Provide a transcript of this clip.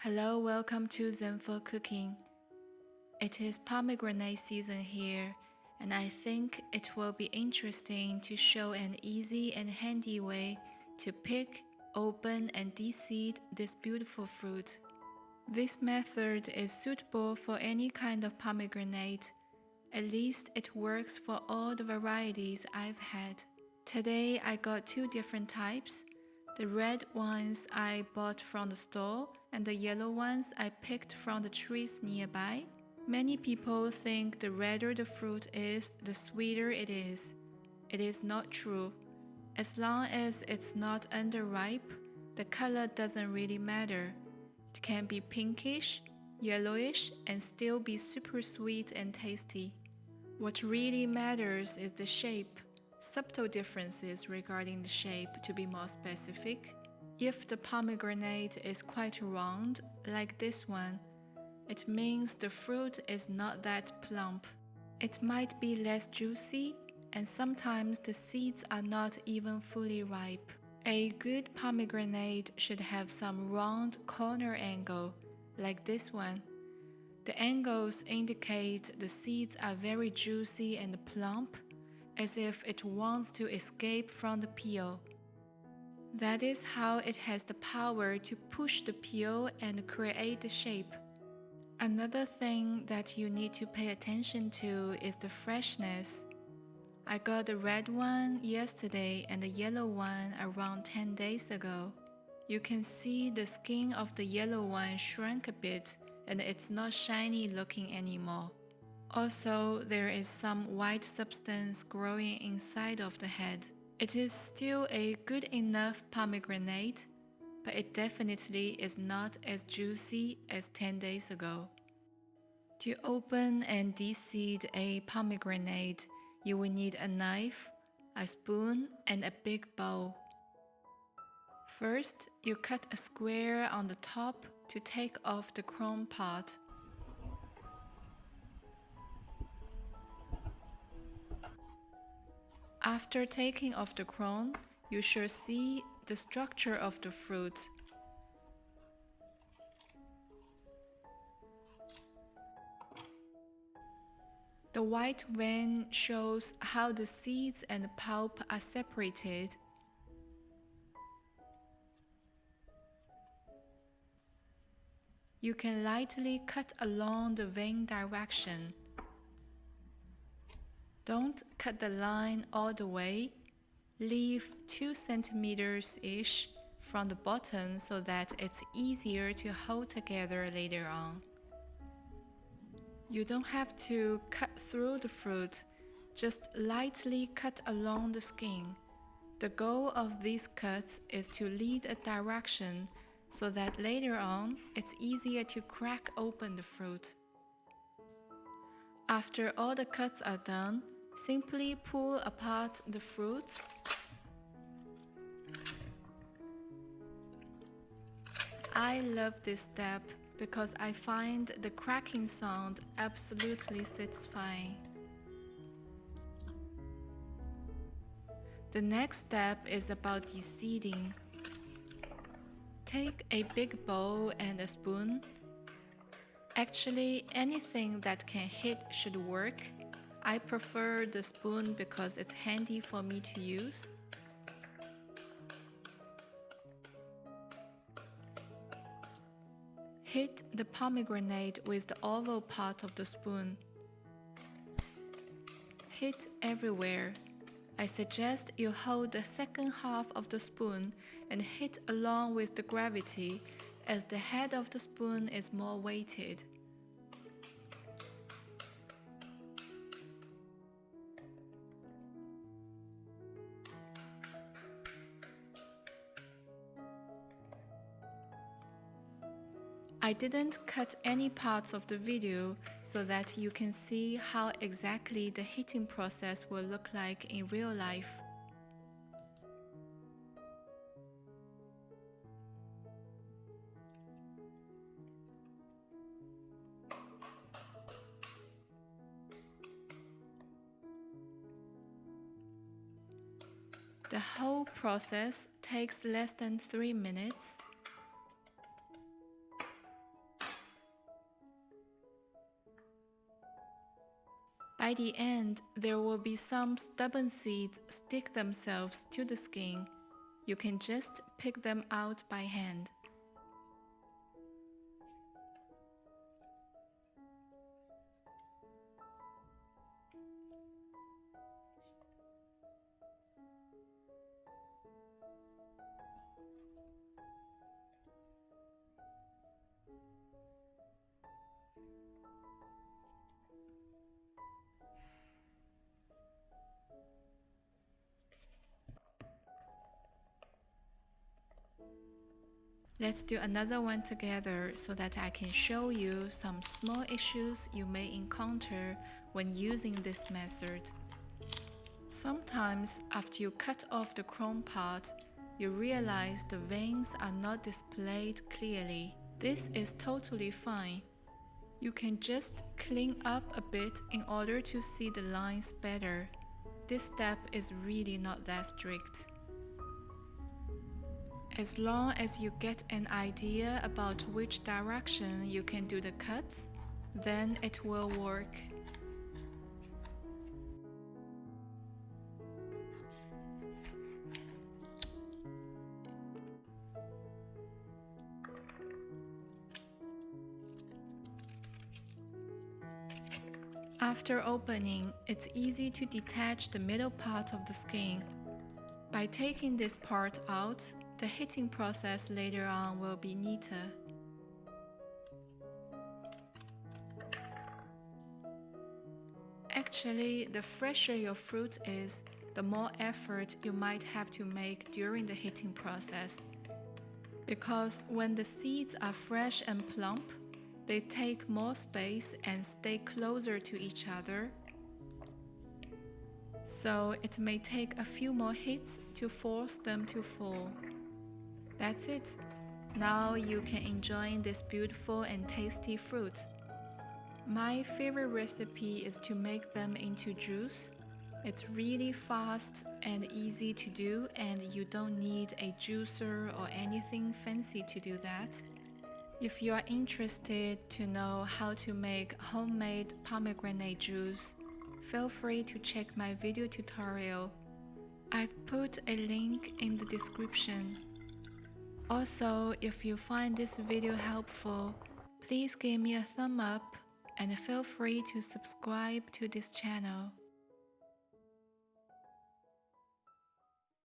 Hello, welcome to Zenful Cooking. It is pomegranate season here, and I think it will be interesting to show an easy and handy way to pick, open, and de-seed this beautiful fruit. This method is suitable for any kind of pomegranate. At least it works for all the varieties I've had. Today I got two different types. The red ones I bought from the store, and the yellow ones I picked from the trees nearby. Many people think the redder the fruit is, the sweeter it is. It is not true. As long as it's not underripe, the color doesn't really matter. It can be pinkish, yellowish, and still be super sweet and tasty. What really matters is the shape. Subtle differences regarding the shape, to be more specific. If the pomegranate is quite round, like this one, it means the fruit is not that plump. It might be less juicy, and sometimes the seeds are not even fully ripe. A good pomegranate should have some round corner angle, like this one. The angles indicate the seeds are very juicy and plump, as if it wants to escape from the peel. That is how it has the power to push the peel and create the shape. Another thing that you need to pay attention to is the freshness. I got the red one yesterday and the yellow one around 10 days ago. You can see the skin of the yellow one shrunk a bit and it's not shiny looking anymore. Also, there is some white substance growing inside of the head. It is still a good enough pomegranate, but it definitely is not as juicy as 10 days ago. To open and de-seed a pomegranate, you will need a knife, a spoon, and a big bowl. First, you cut a square on the top to take off the chrome part. After taking off the crown, you should see the structure of the fruit. The white vein shows how the seeds and pulp are separated. You can lightly cut along the vein direction. Don't cut the line all the way. Leave 2 centimeters-ish from the bottom so that it's easier to hold together later on. You don't have to cut through the fruit, just lightly cut along the skin. The goal of these cuts is to lead a direction so that later on it's easier to crack open the fruit. After all the cuts are done, simply pull apart the fruits. I love this step because I find the cracking sound absolutely satisfying. The next step is about de-seeding. Take a big bowl and a spoon. Actually, anything that can hit should work. I prefer the spoon because it's handy for me to use. Hit the pomegranate with the oval part of the spoon. Hit everywhere. I suggest you hold the second half of the spoon and hit along with the gravity, as the head of the spoon is more weighted. I didn't cut any parts of the video so that you can see how exactly the hitting process will look like in real life. The whole process takes less than 3 minutes. By the end, there will be some stubborn seeds stick themselves to the skin. You can just pick them out by hand. Let's do another one together so that I can show you some small issues you may encounter when using this method. Sometimes after you cut off the chrome part, you realize the veins are not displayed clearly. This is totally fine. You can just clean up a bit in order to see the lines better. This step is really not that strict. As long as you get an idea about which direction you can do the cuts, then it will work. After opening, it's easy to detach the middle part of the skin. By taking this part out, the heating process later on will be neater. Actually, the fresher your fruit is, the more effort you might have to make during the heating process. Because when the seeds are fresh and plump, they take more space and stay closer to each other. So it may take a few more hits to force them to fall. That's it. Now you can enjoy this beautiful and tasty fruit. My favorite recipe is to make them into juice. It's really fast and easy to do, and you don't need a juicer or anything fancy to do that. If you are interested to know how to make homemade pomegranate juice, feel free to check my video tutorial. I've put a link in the description. Also, if you find this video helpful, please give me a thumb up and feel free to subscribe to this channel.